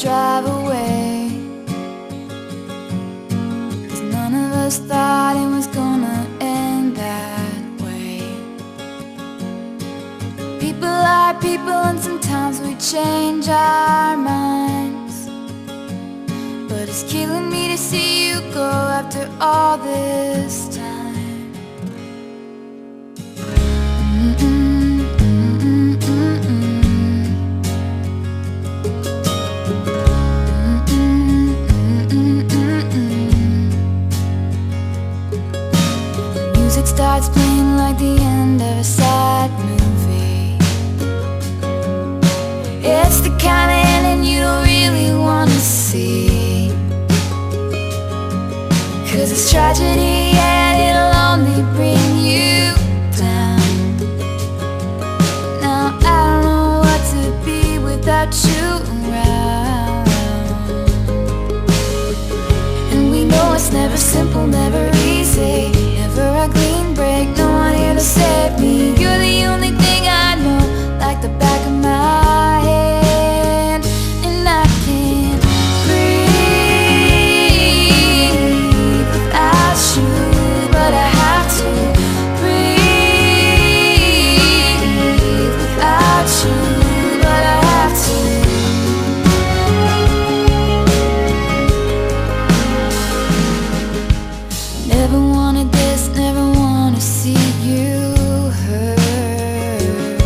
drive away, 'cause none of us thought it was gonna end that way. People are people, and sometimes we change our minds, but it's killing me to see you go after all this time. Music starts playing like the end of a sad movie. It's the kind of ending you don't really want to see, 'cause it's tragedy and it'll only bring you down. Now I don't know what to be without you around, and we know it's never simple, never easy, never a clean break, no one here to save me. You're the only thing I know, like the back of my head, and I can't breathe without you, but I have to breathe without you, but I have to. Never wanted this, never want to see you hurt.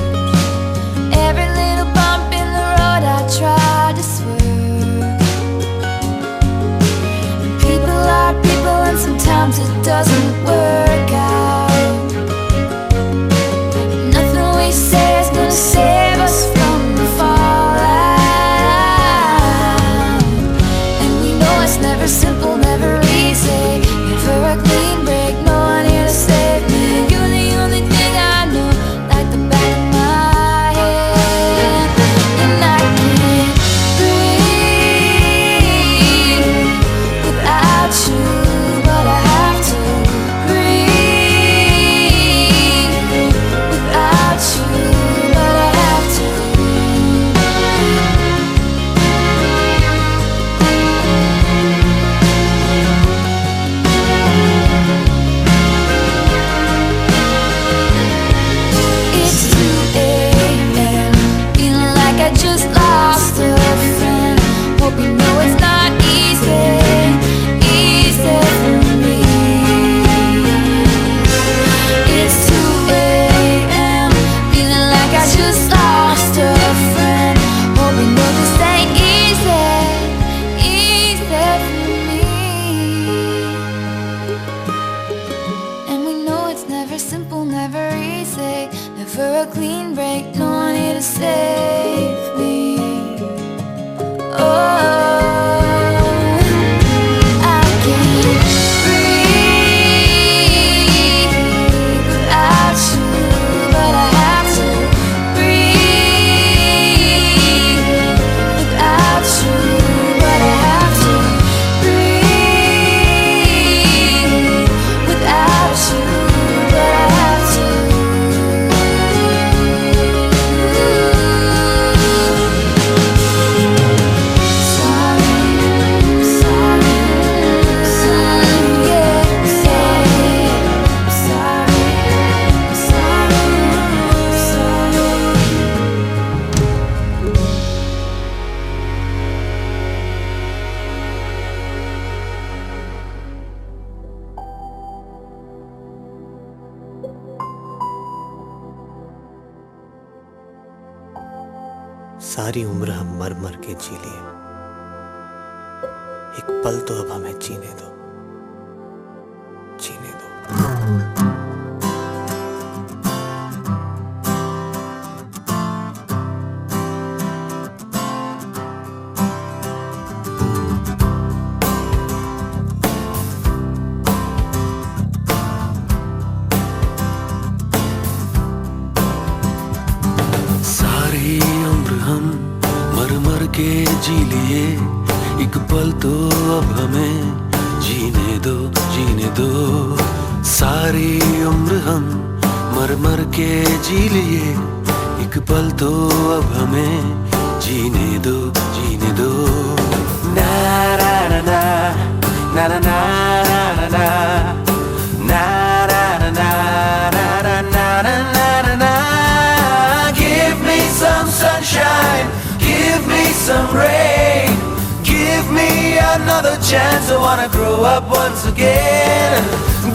Every little bump in the road I tried to swerve. People are people, and sometimes it doesn't work out. Nothing we say is gonna save us from the fallout, and we know it's never simple, never easy, never a clean break, no one here to save me. You're the only thing I know, like the back of my head, and I can't breathe without you, but I have to breathe without you, but I have to. It's 2 a.m., feeling like I just lost a friend. Hope you know it's not easy, easy for me. It's 2 a.m., feeling like I just lost a friend. Hope you know this ain't easy, easy for me. And we know it's never simple, never easy, never a clean break, no one here to save me. Oh, I can't breathe without you, but I have to breathe without you, but I have to breathe without you, but I have to. सारी उम्र हम मर मर के जी लिए, एक पल तो अब हमें जीने दो, जीने दो। सारी उम्र हम मर मर के जी लिए, एक पल तो अब हमें जीने दो, जीने दो। सारी उम्र हम मर मर के जी लिए, एक पल तो अब हमें जीने दो, जीने दो। another chance. I wanna grow up once again.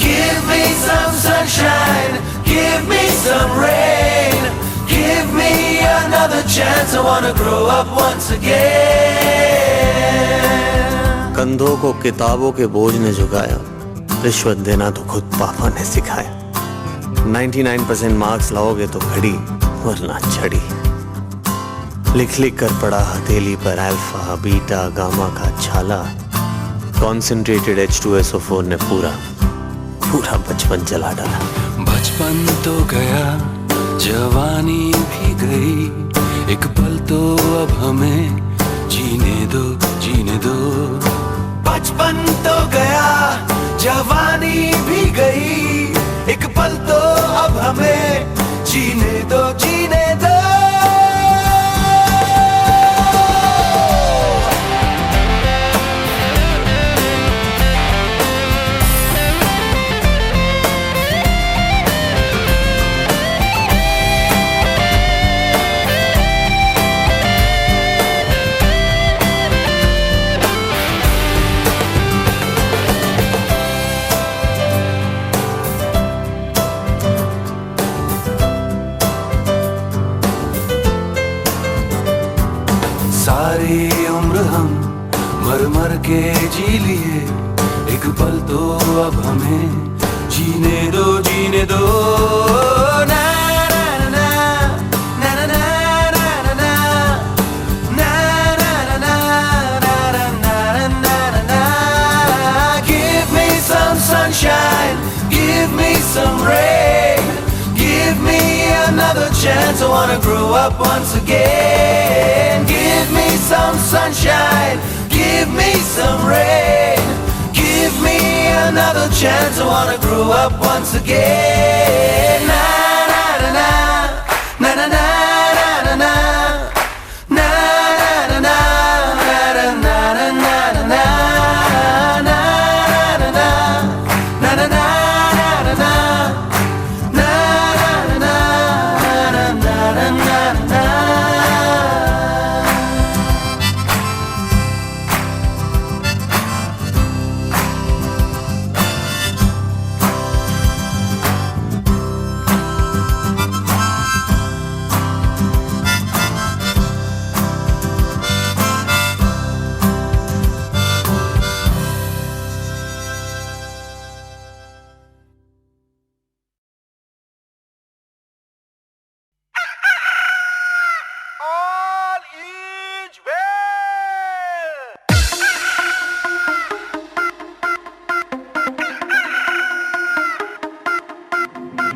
Give me some sunshine, give me some rain, give me another chance. I wanna grow up once again. कंधों को किताबों के बोझ ने झुकाया, रिश्वत देना तो खुद पापा ने सिखाया। 99% मार्क्स लाओगे तो घड़ी वरना छड़ी। लिख लिख कर पढ़ा हथेली पर अल्फा बीटा गामा का छाला। कॉन्सेंट्रेटेड H2SO4 ने पूरा बचपन जला डाला। बचपन तो गया, जवानी भी गई, एक पल तो अब हमें जीने दो, जीने दो। बचपन तो गया, जवानी भी गई, एक पल तो अब हमें जीने दो, जीने दो। सारी उम्र हम मर मर के जी लिए, एक पल तो अब हमें जीने दो, जीने दो। ना ना ना ना ना ना ना ना ना ना ना ना। Give me some sunshine, give me some rain, give me another chance. I wanna grow up once again. Give me some sunshine, give me some rain, give me another chance. I wanna grow up once again. Na na na na na na na na na na na na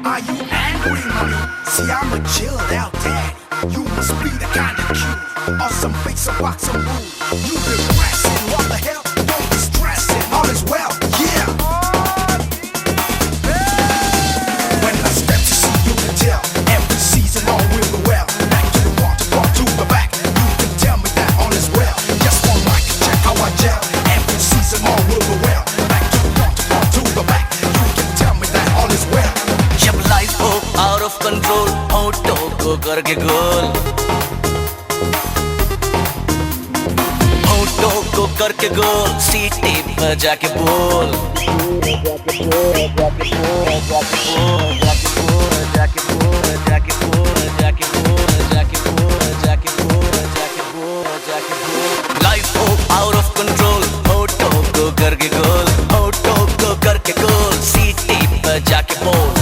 Are you angry, mommy? See, I'm a chilled out daddy. You must be the kind of cute or some big box of rude. You've been pressing, what the hell? Don't be stressing, all is well, yeah. When I step to see, you can tell every season all will go well. Back to the water, walk to the back. You can tell me that all is well. Just one mic, check how I gel. Every season all will go well. Back to the water, walk to the back. You can tell me that all is well. जब life हो out of control, होठों को करके गोल, होठों को करके गोल, सीटी बजा के बोल, लाइफ हो आउट ऑफ कंट्रोल, होठों को करके गोल, होठों को करके गोल, सीटी बजा के बोल।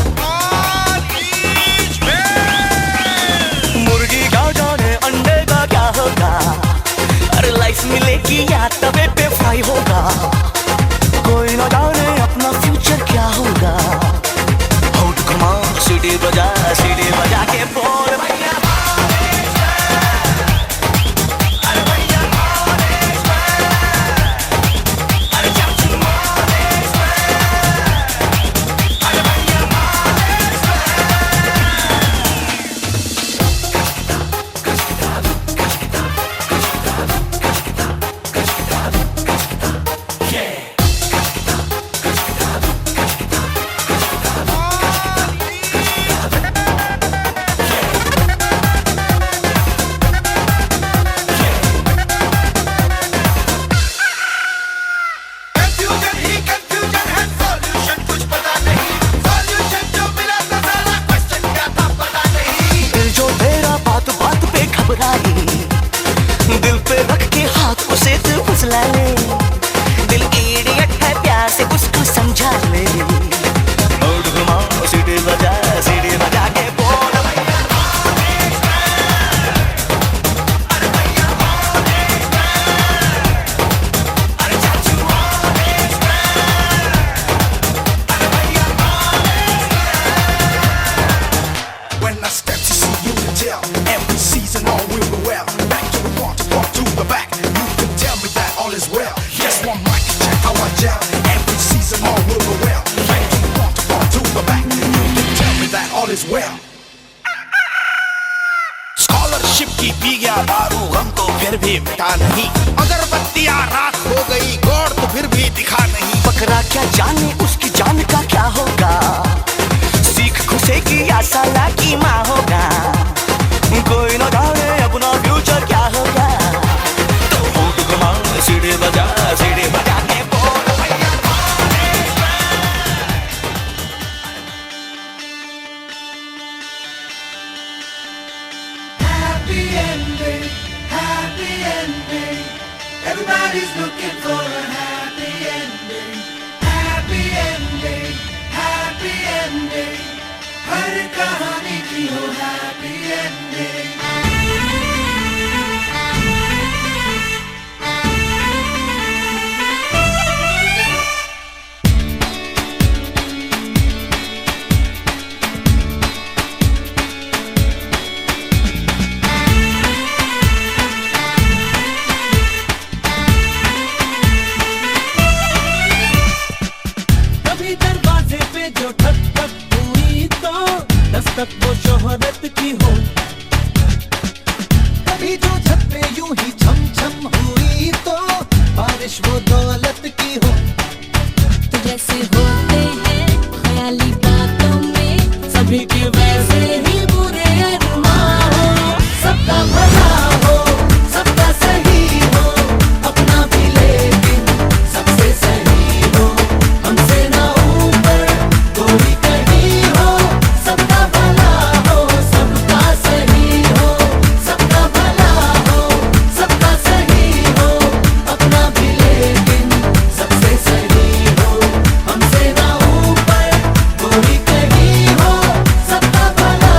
मुर्गी क्या जाने अंडे का क्या होगा, अरे लाइफ मिलेगी या तवे पे फ्राई होगा, कोई ना जाने अपना फ्यूचर क्या होगा। होठ घुमा सीटी बजा के बोल भैया। ये मिटा नहीं। अगरबत्तियां राख हो गई गौर तो फिर भी दिखा नहीं। बकरा क्या जाने उसकी जान का क्या होगा, सीख घुसेगी या साला की माँ होगा। कोई न जाने अपना फ्यूचर क्या होगा, तो होठ घुमा सीढ़ी बजा के बोल भैया कौन is back? Happy ending, happy ending. Everybody's looking for a happy ending. Happy ending, happy ending. हर कहानी की हो happy ending. कभी दरवाजे पे जो ठक ठक हुई तो दस्तक वो शोहरत की हो। कभी जो छत पे यूं ही छम छम हुई तो बारिश वो दौलत की हो। तो जैसे होते हैं ख्याली बातों में सभी के वैसे ही बुरे अरमान हो। सबका भला हो, सबका सही हो, अपना भी लेकिन सबसे सही हो। हमसे ना ऊपर कोई कहीं हो। सबका भला हो, सबका सही हो, सबका भला हो, सबका सही हो, अपना भी लेकिन सबसे सही हो। हमसे ना ऊपर कोई कहीं हो। सबका भला